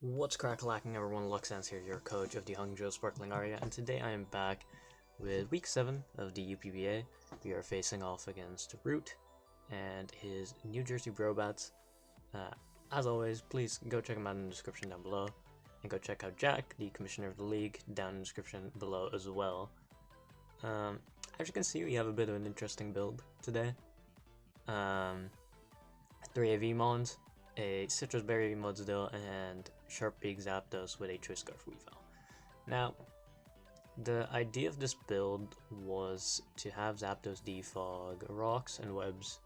What's crack-lacking everyone, Luxance here, your coach of the Hangzhou Sparkling Aria, and today I am back with week 7 of the UPBA. We are facing off against Rewt and his New Jersey Brobats. As always, please go check him out in the description down below, and go check out Jack, the commissioner of the league, down in the description below as well. As you can see, we have a bit of an interesting build today. 3 AV Mons, a Citrus Berry Mudsdale, and Sharp Beak Zapdos with a Choice Scarf Weavile. Now, the idea of this build was to have Zapdos defog rocks and webs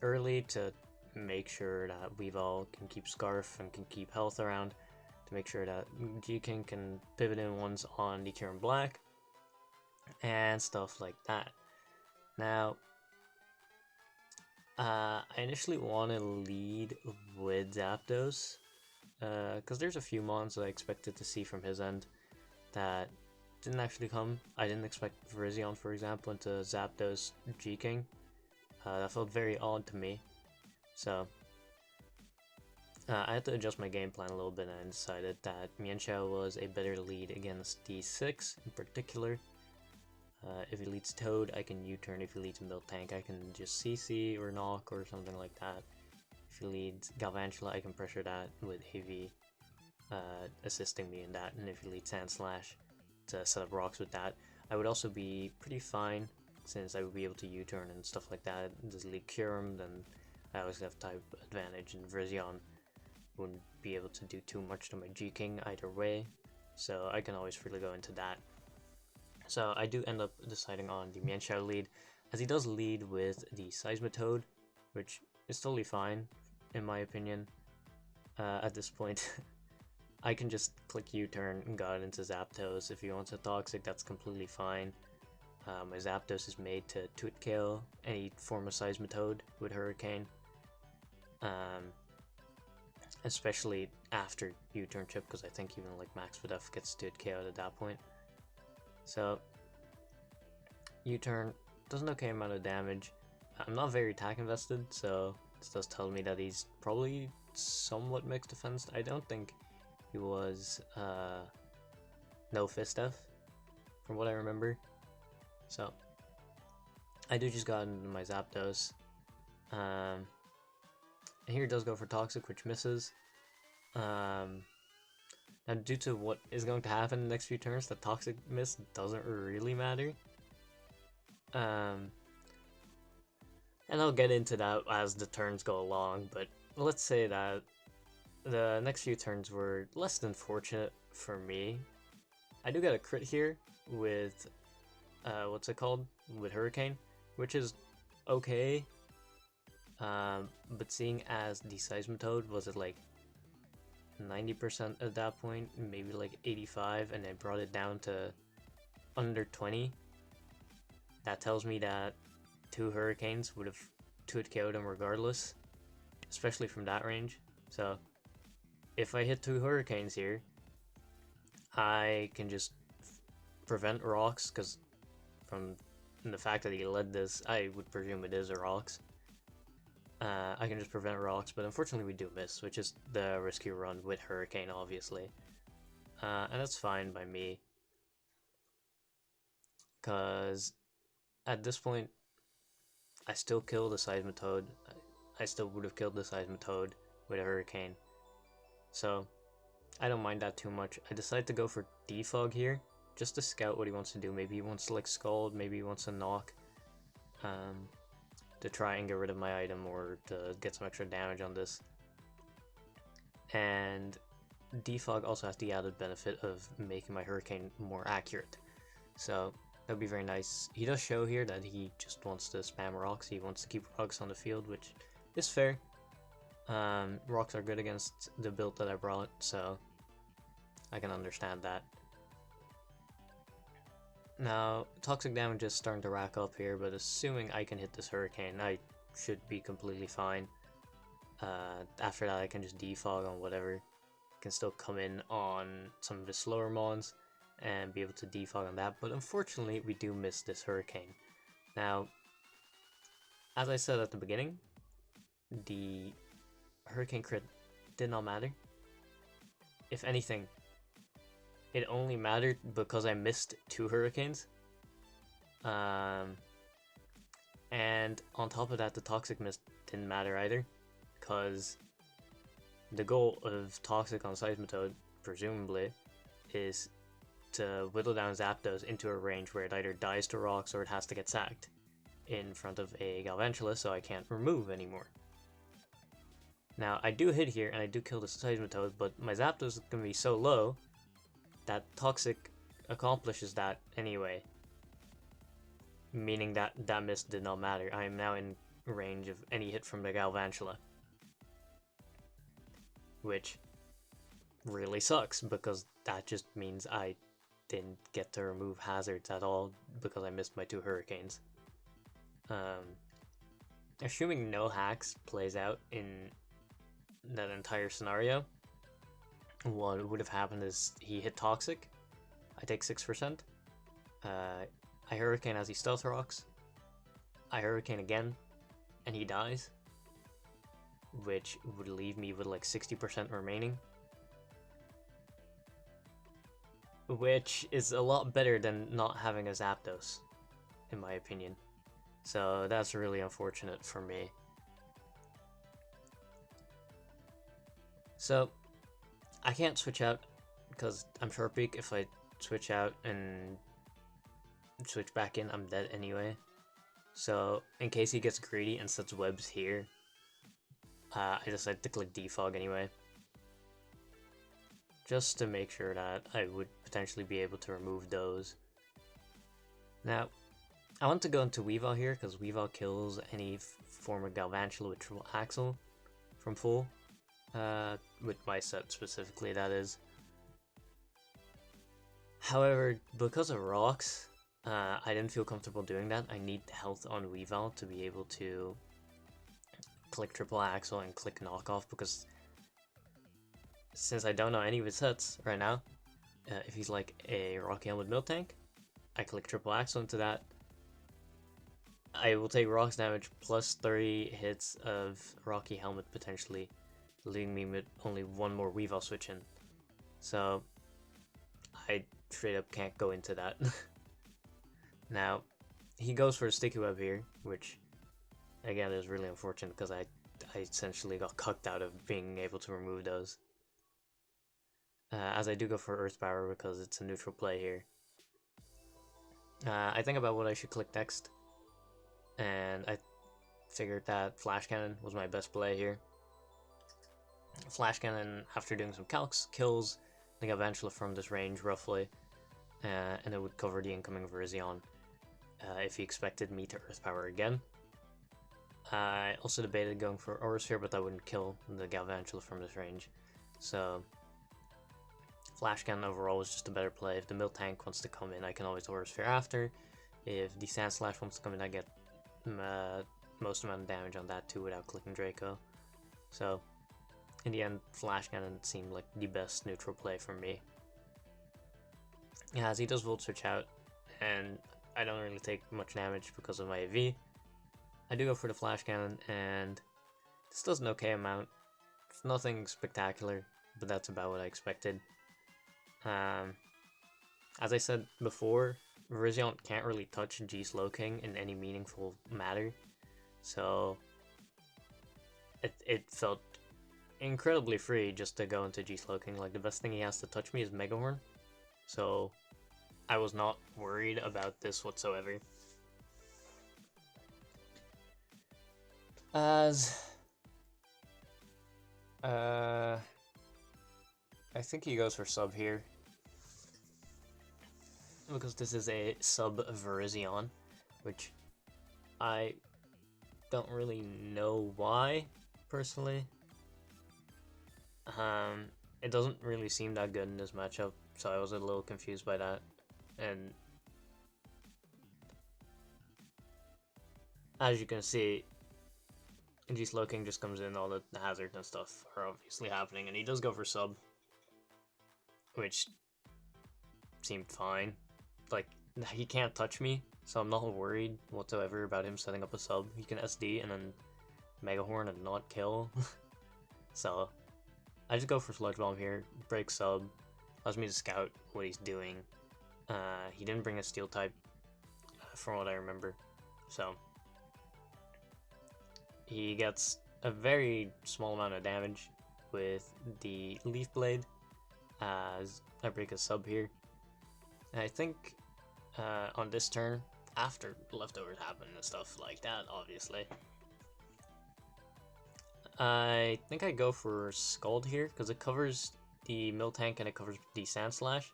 early to make sure that Weavile can keep Scarf and can keep health around, to make sure that G-King can pivot in once on the Kyurem-Black, and stuff like that. Now, I initially want to lead with Zapdos, because there's a few mons that I expected to see from his end that didn't actually come. I didn't expect Virizion, for example, into Zapdos G-King. That felt very odd to me, so I had to adjust my game plan a little bit, and I decided that Mienshao was a better lead against D6 in particular. If he leads Toad, I can U-turn. If he leads Miltank, I can just CC or knock or something like that. If he leads Galvantula, I can pressure that with AV assisting me in that. And if he leads Sandslash to set up rocks with that, I would also be pretty fine, since I would be able to U-turn and stuff like that. Does lead Kyurem, then I always have type advantage, and Virizion wouldn't be able to do too much to my G-King either way, so I can always freely go into that. So I do end up deciding on the Mienshao lead, as he does lead with the Seismitoad, which is totally fine, in my opinion. At this point, I can just click U-turn and got into Zapdos. If he wants a Toxic, that's completely fine. My Zapdos is made to Twit KO any form of Seismitoad with Hurricane. Especially after U-turn chip, because I think even like Max Videf gets Twit KO'd at that point. So, U-turn does an okay amount of damage. I'm not very attack invested, so this does tell me that he's probably somewhat mixed defense. I don't think he was no Fist F, from what I remember. So, I do just got into my Zapdos. And here it does go for Toxic, which misses. And due to what is going to happen in the next few turns, the Toxic miss doesn't really matter. And I'll get into that as the turns go along, but let's say that the next few turns were less than fortunate for me. I do get a crit here with, what's it called? With Hurricane, which is okay. But seeing as the Seismitoad was at like 90% at that point, maybe like 85, and I brought it down to under 20. That tells me that 2 Hurricanes would have 2-hit KO'd him regardless, especially from that range. So if I hit 2 Hurricanes here, I can just prevent rocks, because from the fact that he led this, I would presume it is a rocks. I can just prevent rocks, but unfortunately we do miss, which is the risky run with Hurricane, obviously. And that's fine by me, because at this point, I still kill the Seismitoad. I still would have killed the Seismitoad with a Hurricane. So, I don't mind that too much. I decide to go for Defog here, just to scout what he wants to do. Maybe he wants to like Scald, maybe he wants to knock. To try and get rid of my item, or to get some extra damage on this. And Defog also has the added benefit of making my Hurricane more accurate, so that would be very nice. He does show here that he just wants to spam rocks. He wants to keep rocks on the field, which is fair. Rocks are good against the build that I brought, so I can understand that. Now, Toxic damage is starting to rack up here, but assuming I can hit this Hurricane, I should be completely fine. After that, I can just defog on whatever. Can still come in on some of the slower mons and be able to defog on that, but unfortunately, we do miss this Hurricane. Now, as I said at the beginning, the Hurricane crit did not matter. If anything, it only mattered because I missed 2 hurricanes. And on top of that, the Toxic Mist didn't matter either, because the goal of Toxic on Seismitoad, presumably, is to whittle down Zapdos into a range where it either dies to rocks or it has to get sacked in front of a Galvantula, so I can't remove anymore. Now, I do hit here and I do kill the Seismitoad, but my Zapdos is going to be so low that Toxic accomplishes that anyway. Meaning that that miss did not matter. I am now in range of any hit from the Galvantula. Which really sucks, because that just means I didn't get to remove hazards at all because I missed my 2 hurricanes. Assuming no hacks plays out in that entire scenario, what would have happened is he hit Toxic, I take 6%, I Hurricane as he Stealth Rocks, I Hurricane again, and he dies, which would leave me with like 60% remaining. Which is a lot better than not having a Zapdos, in my opinion. So that's really unfortunate for me. So, I can't switch out, because I'm Short Beak. If I switch out and switch back in, I'm dead anyway. So, in case he gets greedy and sets webs here, I decided to click Defog anyway. Just to make sure that I would potentially be able to remove those. Now, I want to go into Weavile here, because Weavile kills any form of Galvantula with Triple Axle from full. With my set specifically, that is. However, because of rocks, I didn't feel comfortable doing that. I need health on Weavile to be able to click Triple Axle and click Knockoff, because since I don't know any of his sets right now, if he's like a Rocky Helmet Miltank, I click Triple Axle into that. I will take rocks damage plus 30 hits of Rocky Helmet potentially, leaving me with only 1 more Weavile switch in. So I straight up can't go into that. Now, he goes for a Sticky Web here, which again is really unfortunate because I essentially got cucked out of being able to remove those. As I do go for Earth Power because it's a neutral play here. I think about what I should click next, and I figured that Flash Cannon was my best play here. Flash Cannon, after doing some calcs, kills the Galvantula from this range roughly, and it would cover the incoming Virizion if he expected me to Earth Power again. I also debated going for Aura Sphere, but that wouldn't kill the Galvantula from this range, so Flash Cannon overall was just a better play. If the Miltank wants to come in, I can always Aura Sphere after. If the Sand Slash wants to come in, I get most amount of damage on that too without clicking Draco. So in the end, Flash Cannon seemed like the best neutral play for me. Yeah, as he does Volt Switch out, and I don't really take much damage because of my AV, I do go for the Flash Cannon, and this does an okay amount. It's nothing spectacular, but that's about what I expected. As I said before, Virizion can't really touch G-Slowking in any meaningful manner, so it felt incredibly free just to go into G-Slowking. Like, the best thing he has to touch me is Mega Horn, so I was not worried about this whatsoever. As I think he goes for sub here, because this is a sub Virizion, which I don't really know why, personally. It doesn't really seem that good in this matchup, so I was a little confused by that. And as you can see, G-Slowking just comes in, all the hazards and stuff are obviously happening, and he does go for sub, which seemed fine. Like, he can't touch me, so I'm not worried whatsoever about him setting up a sub. He can SD and then Mega Horn and not kill. So I just go for Sludge Bomb here, break sub, allows me to scout what he's doing. He didn't bring a Steel type, from what I remember, so he gets a very small amount of damage with the Leaf Blade as I break a sub here. And I think on this turn, after leftovers happen and stuff like that, obviously, I think I go for Scald here because it covers the Miltank and it covers the Sand Slash,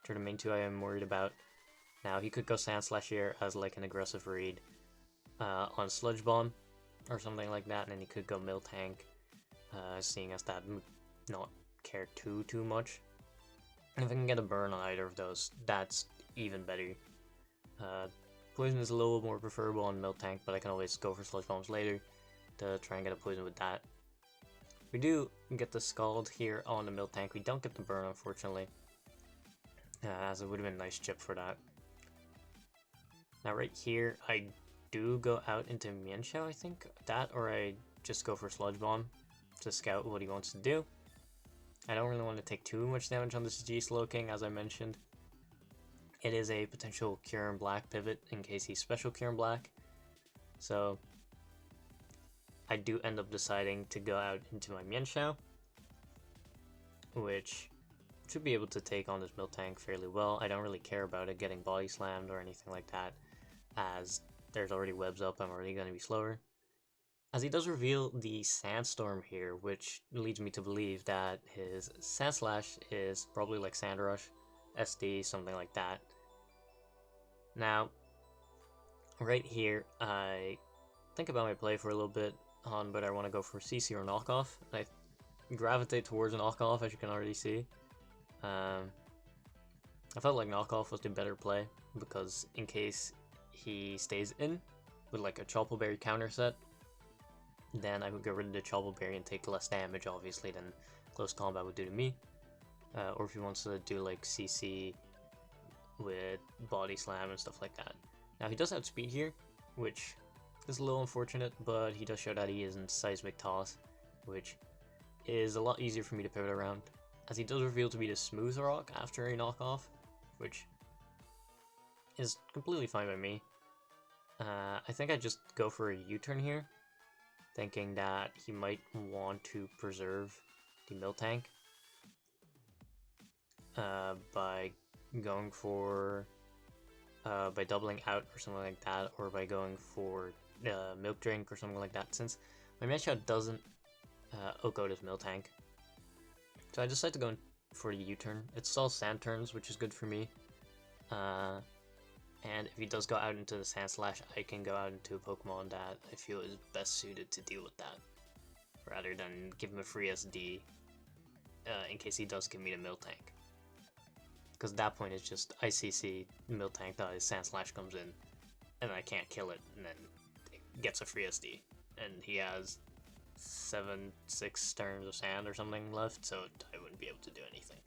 which are the main two I am worried about. Now he could go Sand Slash here as like an aggressive read on Sludge Bomb or something like that, and then he could go Miltank, seeing as that would not care too much. And if I can get a burn on either of those, that's even better. Poison is a little more preferable on Miltank, but I can always go for Sludge Bombs later to try and get a poison with that. We do get the Scald here on the Miltank. We don't get the burn, unfortunately, as it would have been a nice chip for that. Now right here, I do go out into Mienshao, I think. That, or I just go for Sludge Bomb to scout what he wants to do. I don't really want to take too much damage on this G-Slowking, as I mentioned. It is a potential Kyurem-Black pivot in case he's special Kyurem-Black. So I do end up deciding to go out into my Mienshao, which should be able to take on this Miltank fairly well. I don't really care about it getting body slammed or anything like that, as there's already webs up, I'm already going to be slower. As he does reveal the Sandstorm here, which leads me to believe that his Sand Slash is probably like Sand Rush, SD, something like that. Now, right here, I think about my play for a little bit on whether I want to go for CC or Knockoff. I gravitate towards Knockoff, as you can already see. I felt like Knockoff was the better play, because in case he stays in with like a Chople Berry counter set, then I would get rid of the Chople Berry and take less damage, obviously, than close combat would do to me. Or if he wants to do like CC with Body Slam and stuff like that. Now he does have speed here, which is a little unfortunate, but he does show that he is in Seismic Toss, which is a lot easier for me to pivot around, as he does reveal to be the Smooth Rock after a knockoff, which is completely fine by me. I think I just go for a U-turn here, thinking that he might want to preserve the Miltank by going for by doubling out or something like that, or by going for Milk Drink or something like that, since my Mienshao doesn't outgo his Miltank. So I decide to go for the U-turn. It stalls Sand turns, which is good for me. And if he does go out into the Sand Slash, I can go out into a Pokemon that I feel is best suited to deal with that, rather than give him a free SD in case he does give me the Miltank. Because at that point it's just ICC, Miltank dies, Sand Slash comes in, and I can't kill it, and then it gets a free SD. And he has 6 turns of Sand or something left, so I wouldn't be able to do anything.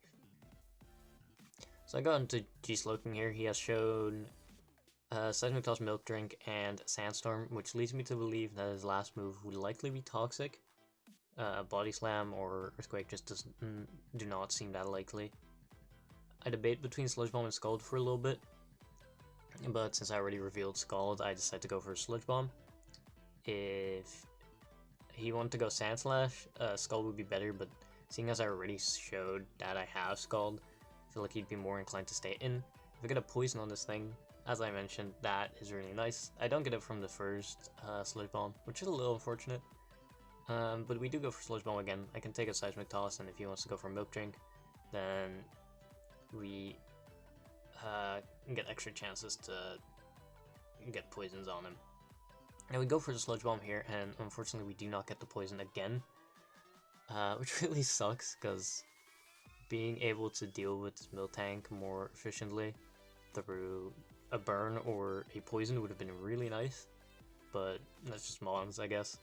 So I got into G-Slowking here. He has shown Seismic Toss, Milk Drink, and Sandstorm, which leads me to believe that his last move would likely be Toxic. Body Slam or Earthquake just do not seem that likely. I debate between Sludge Bomb and Scald for a little bit, but since I already revealed Scald, I decided to go for Sludge Bomb. If he wanted to go Sand Slash, Scald would be better, but seeing as I already showed that I have Scald, I feel like he'd be more inclined to stay in. If I get a Poison on this thing, as I mentioned, that is really nice. I don't get it from the first Sludge Bomb, which is a little unfortunate. But we do go for Sludge Bomb again. I can take a Seismic Toss, and if he wants to go for Milk Drink, then we get extra chances to get poisons on him. And we go for the Sludge Bomb here, and unfortunately we do not get the poison again, which really sucks, because being able to deal with this Miltank more efficiently through a burn or a poison would have been really nice, but that's just Mons, I guess.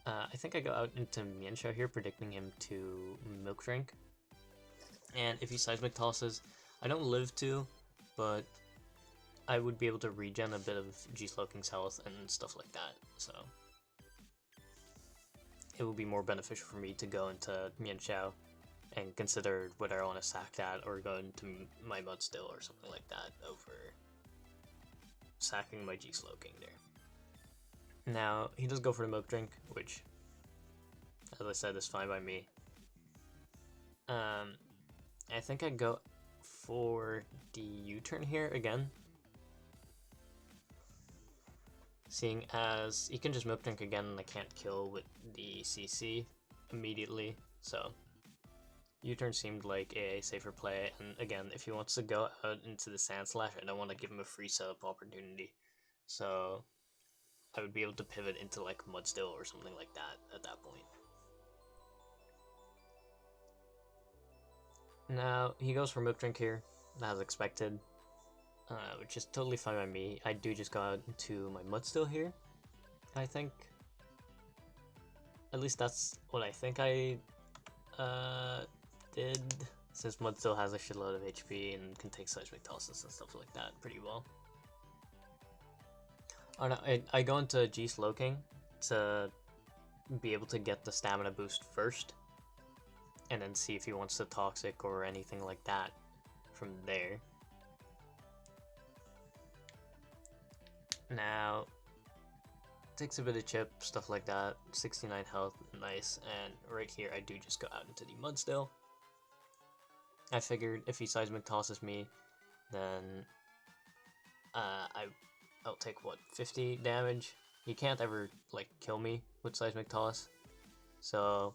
I think I go out into Mienshao here, predicting him to Milk Drink. And if he Seismic Tosses, I don't live to, but I would be able to regen a bit of G-Slowking's health and stuff like that, so. it would be more beneficial for me to go into Mienshao and consider whether I want to sack that or go into my Mudstill or something like that over sacking my G-Slowking there. Now, he does go for the Milk Drink, which, as I said, is fine by me. I think I'd go for the U-turn here again. Seeing as he can just Milk Drink again and I can't kill with the CC immediately, so U-turn seemed like a safer play, and again, if he wants to go out into the Sand Slash, I don't want to give him a free setup opportunity, so I would be able to pivot into like Mudstill or something like that at that point. Now, he goes for Milk Drink here, as expected, which is totally fine by me. I do just go out into my Mudstill here, I think. At least that's what I think I did, since Mudstill has a shitload of HP and can take Seismic Tosses and stuff like that pretty well. Oh no, I go into G-Slowking to be able to get the stamina boost first, and then see if he wants to Toxic or anything like that from there. Now, takes a bit of chip, stuff like that, 69 health, nice, and right here I do just go out into the Mudstill. I figured if he Seismic Tosses me, then I'll take, what, 50 damage? He can't ever, like, kill me with Seismic Toss, so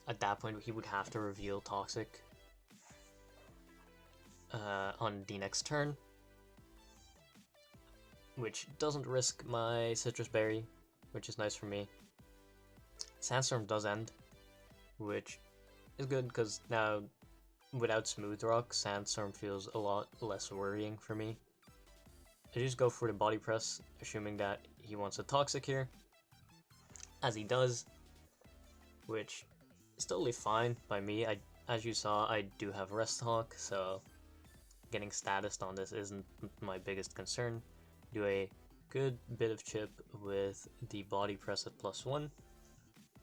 at that point he would have to reveal Toxic on the next turn, which doesn't risk my Citrus Berry, which is nice for me. Sandstorm does end, which is good because now without Smooth Rock, Sandstorm feels a lot less worrying for me. I just go for the Body Press, assuming that he wants a Toxic here, as he does, which is totally fine by me. As you saw, I do have Rest Hawk, so getting status on this isn't my biggest concern. Do a good bit of chip with the Body Press at +1,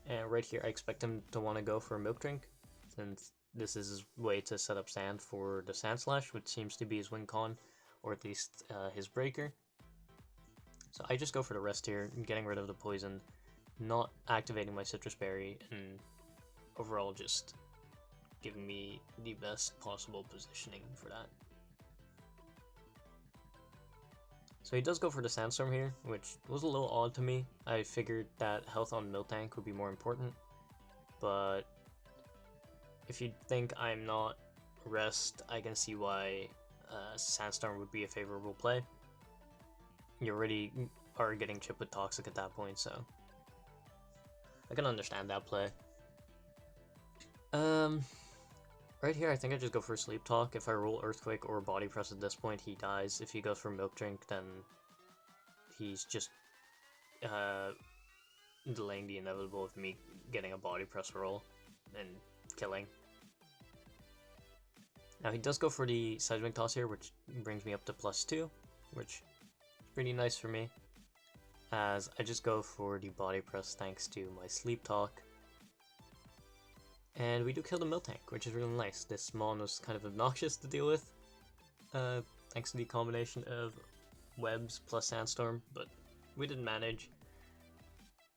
and right here I expect him to want to go for a Milk Drink, since this is his way to set up Sand for the Sand Slash, which seems to be his win con, or at least his breaker. So I just go for the rest here, getting rid of the poison, not activating my Citrus Berry, and overall just giving me the best possible positioning for that. So he does go for the Sandstorm here, which was a little odd to me. I figured that health on Miltank would be more important, but if you think I'm not Rest, I can see why Sandstorm would be a favorable play. You already are getting chipped with Toxic at that point, so I can understand that play. Right here I think I just go for Sleep Talk. If I roll Earthquake or Body Press at this point, he dies. If he goes for Milk Drink, then he's just delaying the inevitable of me getting a Body Press roll and killing. Now he does go for the Seismic Toss here, which brings me up to +2, which is pretty nice for me, as I just go for the Body Press thanks to my Sleep Talk. And we do kill the Miltank, which is really nice. This Mon was kind of obnoxious to deal with, thanks to the combination of Webs plus Sandstorm, but we did manage.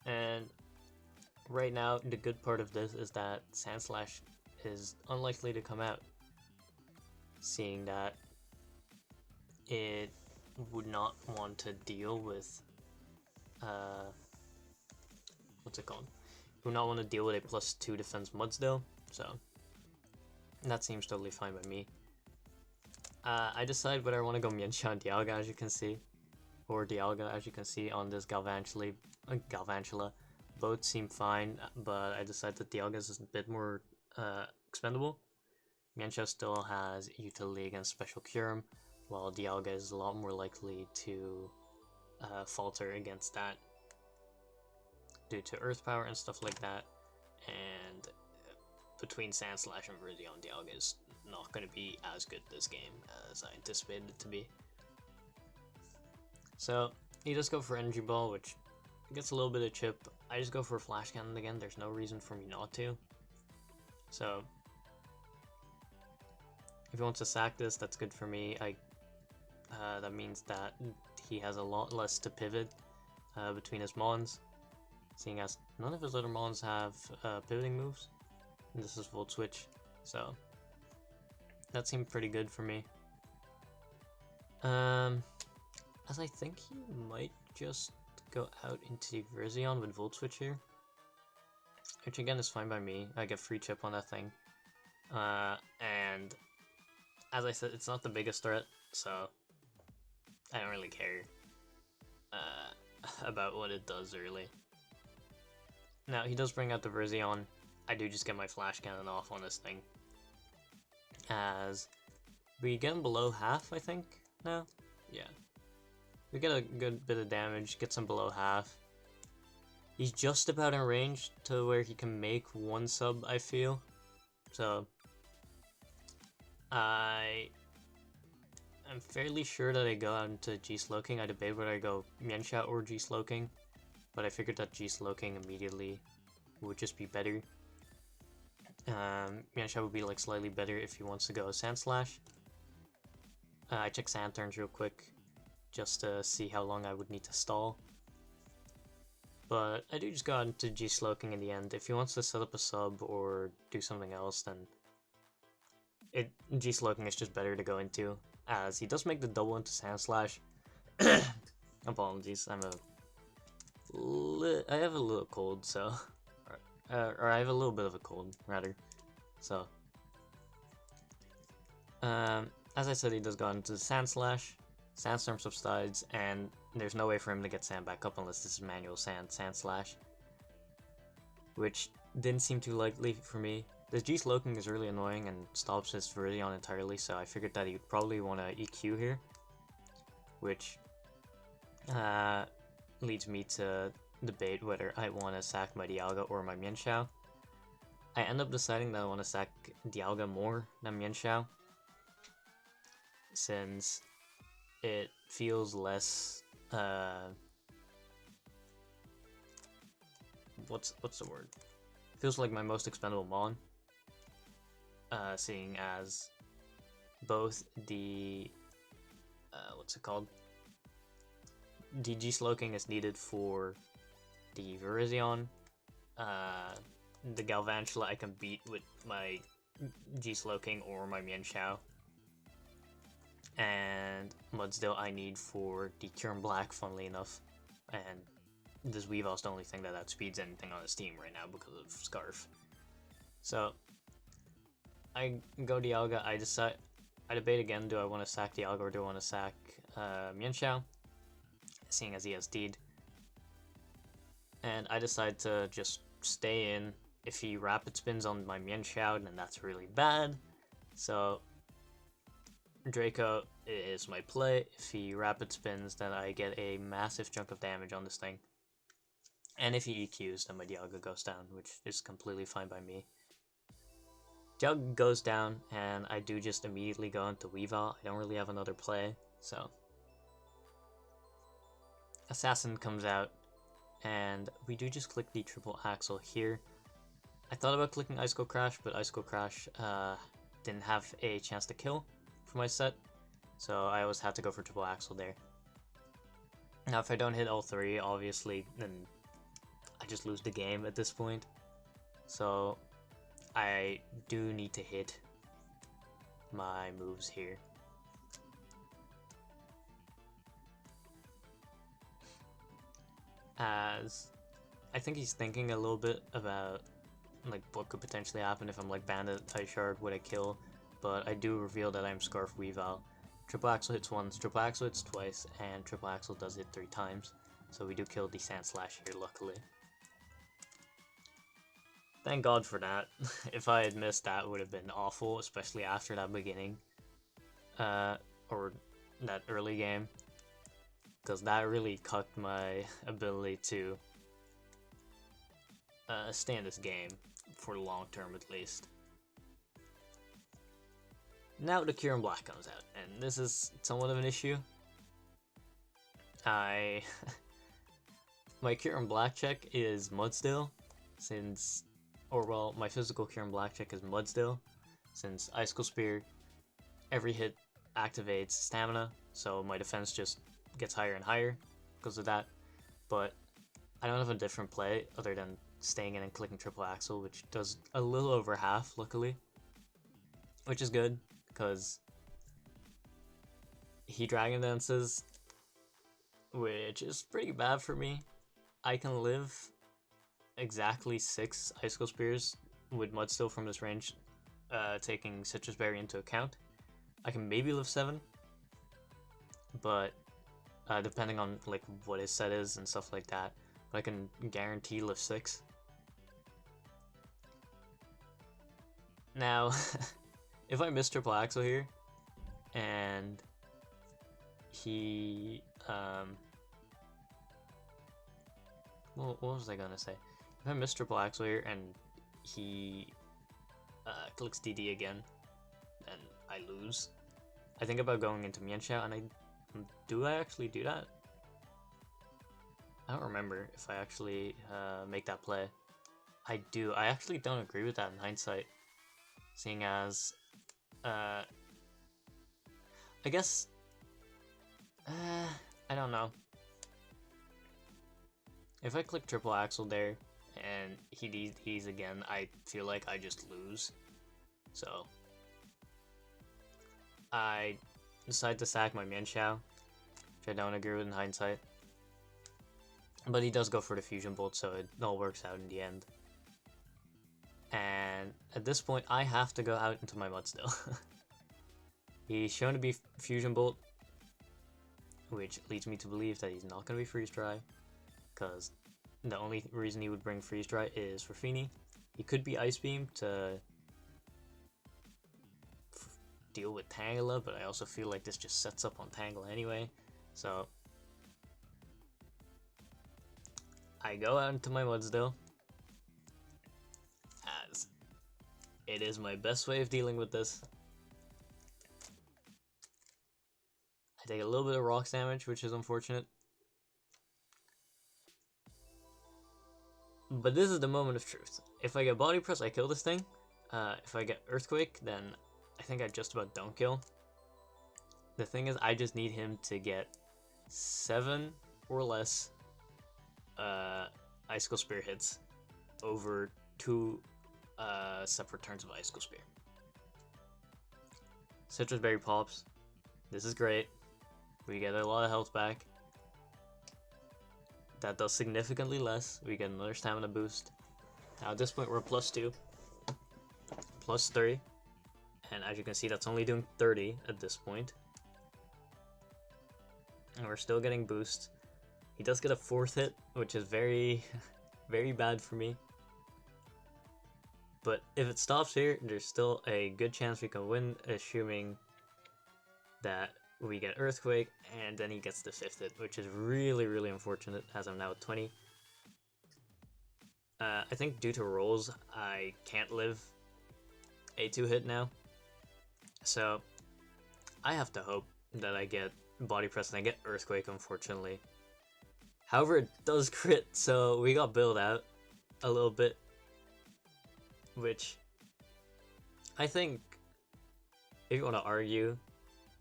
And right now, the good part of this is that Sandslash is unlikely to come out, seeing that it would not want to deal with, what's it called? It would not want to deal with a +2 defense Mudstill, so that seems totally fine by me. I decide whether I want to go Mienshao and Dialga, as you can see, or Dialga, as you can see on this Galvantula. Both seem fine, but I decide that Dialga's is a bit more expendable. Mienshao still has utility against Special Kyurem, while Dialga is a lot more likely to falter against that due to Earth Power and stuff like that, and between Sandslash and Virizion, Dialga is not going to be as good this game as I anticipated it to be. So he does go for Energy Ball, which gets a little bit of chip. I just go for a flash cannon again. There's no reason for me not to. So if he wants to sack this, that's good for me. That means that he has a lot less to pivot between his mons, seeing as none of his other mons have pivoting moves. And this is Volt Switch, so that seemed pretty good for me. As I think he might just go out into the Virizion with Volt Switch here, which again is fine by me. I get free chip on that thing. And as I said, it's not the biggest threat, so I don't really care about what it does really. Now he does bring out the Virizion. I do just get my flash cannon off on this thing. As we get him below half, I think, now? Yeah. We get a good bit of damage, gets him below half. He's just about in range to where he can make one sub, I feel. So I'm fairly sure that I go out into G-Slowking. I debate whether I go Mienshao or G-Slowking, but I figured that G-Slowking immediately would just be better. Mienshao would be like slightly better if he wants to go Sand Slash. I check Sand turns real quick, just to see how long I would need to stall. But I do just go out into G-Slowking in the end. If he wants to set up a sub or do something else, then G-Slowking is just better to go into, as he does make the double into Sand Slash. Apologies, I have a little cold, so... or I have a little bit of a cold, rather. So... as I said, he does go into Sand Slash. Sandstorm subsides, and there's no way for him to get Sand back up unless this is manual Sand Slash. Which didn't seem too likely for me. The G-Slowking is really annoying and stops his Virizion entirely, so I figured that he would probably want to EQ here. Which leads me to debate whether I want to sack my Dialga or my Mienshao. I end up deciding that I want to sack Dialga more than Mienshao, since it feels less, what's the word? Feels like my most expendable mon, seeing as both the, what's it called? The G-Slowking is needed for the Virizion. The Galvantula I can beat with my G-Slowking or my Mienshao. And Mudsdale I need for the Kyurem-Black, funnily enough. And this Weavel's the only thing that outspeeds anything on his team right now because of Scarf. So I go Dialga. I debate again, do I want to sack Dialga or do I want to sack Mienshao, seeing as he has D'd. And I decide to just stay in. If he rapid spins on my Mienshao, then that's really bad. So Draco is my play. If he rapid spins, then I get a massive chunk of damage on this thing. And if he EQs, then my Dialga goes down, which is completely fine by me. Dialga goes down, and I do just immediately go into Weavile. I don't really have another play, so Assassin comes out, and we do just click the triple axle here. I thought about clicking Icicle Crash, but Icicle Crash didn't have a chance to kill for my set, so I always had to go for triple axle there. Now if I don't hit all three, obviously, then I just lose the game at this point. So I do need to hit my moves here. As I think he's thinking a little bit about like what could potentially happen if I'm like Bandit, Ice Shard, would I kill? But I do reveal that I'm Scarf Weavile. Triple Axle hits once, Triple Axle hits twice, and Triple Axle does hit 3 times. So we do kill the Sand Slash here, luckily. Thank God for that. If I had missed that, it would have been awful, especially after that beginning. Or that early game. Because that really cucked my ability to stay in this game, for the long term at least. Now the Kyurem-Black comes out, and this is somewhat of an issue. I my Kyurem-Black check is Mudstill, since, or well, my physical Kyurem-Black check is Mudstill, since Icicle Spear, every hit activates stamina, so my defense just gets higher and higher because of that. But I don't have a different play other than staying in and clicking triple axle, which does a little over half, luckily, which is good because he Dragon Dances, which is pretty bad for me. I can live exactly 6 Icicle Spears with Mudstill from this range, taking Citrus Berry into account. I can maybe live 7, but depending on like what his set is and stuff like that, but I can guarantee live 6. Now, if I miss triple axle here, and he well, what was I gonna say? If I miss triple axle here and he clicks DD again, then I lose. I think about going into Mienshao, and do I actually do that? I don't remember if I actually make that play. I do. I actually don't agree with that in hindsight, seeing as I guess I don't know. If I click triple axle there and he DDs again, I feel like I just lose. So I decide to sack my Mienshao, which I don't agree with in hindsight. But he does go for the Fusion Bolt, so it all works out in the end. And at this point, I have to go out into my Mudstill. He's shown to be Fusion Bolt, which leads me to believe that he's not going to be Freeze Dry, because the only reason he would bring Freeze Dry is for Feeny. He could be Ice Beam to deal with Tangela, but I also feel like this just sets up on Tangela anyway, so I go out into my Mudstill, as it is my best way of dealing with this. I take a little bit of rocks damage, which is unfortunate. But this is the moment of truth. If I get Body Press, I kill this thing. If I get Earthquake, then I think I just about don't kill. The thing is, I just need him to get 7 or less Icicle Spear hits over 2 separate turns of Icicle Spear. Citrus Berry pops. This is great. We get a lot of health back. That does significantly less. We get another stamina boost. Now at this point we're +2, +3, and as you can see that's only doing 30 at this point. And we're still getting boost. He does get a 4th hit, which is very, very bad for me. But if it stops here, there's still a good chance we can win, assuming that we get Earthquake, and then he gets the 5th hit, which is really, really unfortunate, as I'm now at 20. I think due to rolls, I can't live a 2-hit now. So I have to hope that I get Body Press and I get Earthquake, unfortunately. However, it does crit, so we got bailed out a little bit, which I think, if you want to argue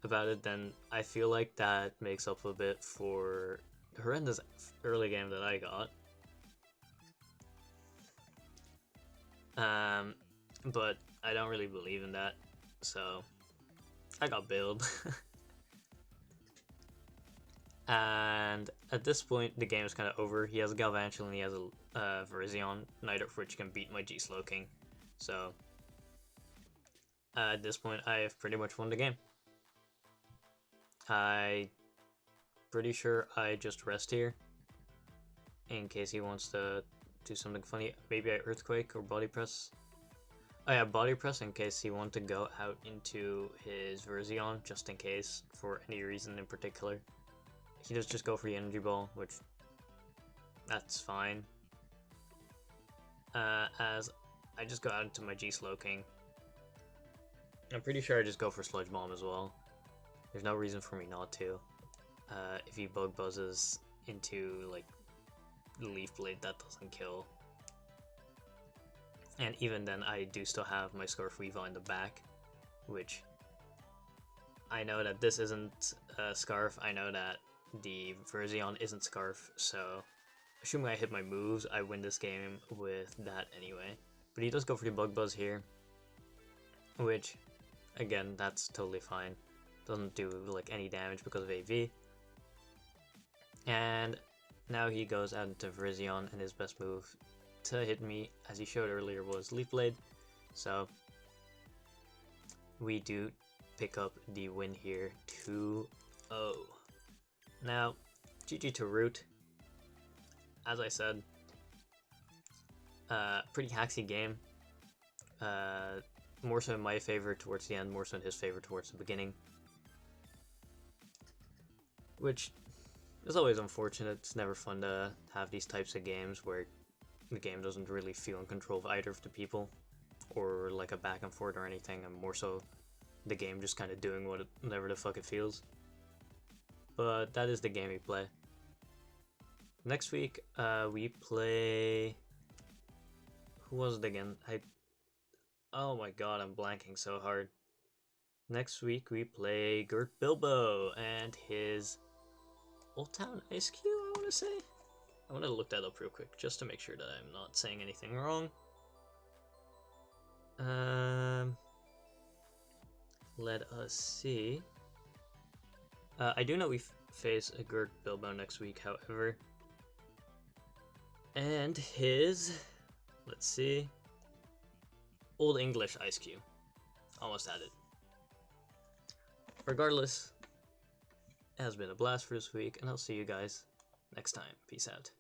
about it, then I feel like that makes up a bit for the horrendous early game that I got. But I don't really believe in that, so I got bailed. And at this point, the game is kind of over. He has a Galvantula and he has a Virizion, neither of which can beat my G-Slowking. So at this point, I have pretty much won the game. I'm pretty sure I just rest here in case he wants to do something funny. Maybe I Earthquake or Body Press. Oh yeah, Body Press in case he wants to go out into his Virizion, just in case, for any reason in particular. He does just go for the Energy Ball, which, that's fine. As I just go out into my G-Slowking. I'm pretty sure I just go for Sludge Bomb as well. There's no reason for me not to. If he Bug Buzzes into, like, Leaf Blade that doesn't kill. And even then, I do still have my Scarf Weave in the back, which I know that this isn't Scarf. I know that the Verzion isn't Scarf, so assuming I hit my moves, I win this game with that anyway. But he does go for the Bug Buzz here, which, again, that's totally fine. Doesn't do like any damage because of AV. And now he goes out into Virizion, and his best move to hit me, as he showed earlier, was Leaf Blade. So we do pick up the win here, 2-0. Now, GG to Rewt. As I said, pretty hacksy game. More so in my favor towards the end, more so in his favor towards the beginning. Which is always unfortunate. It's never fun to have these types of games where the game doesn't really feel in control of either of the people, or like a back and forth or anything, and more so the game just kind of doing whatever the fuck it feels. But that is the game we play. Next week, we play... Who was it again? Oh my god, I'm blanking so hard. Next week, we play Gert Bilbo and his Old Town Ice Cube, I want to say? I want to look that up real quick, just to make sure that I'm not saying anything wrong. Let us see. I do know we face a Gert Bilbo next week, however. And his... Let's see. Old English Ice Cube. Almost had it. Regardless, it has been a blast for this week, and I'll see you guys next time. Peace out.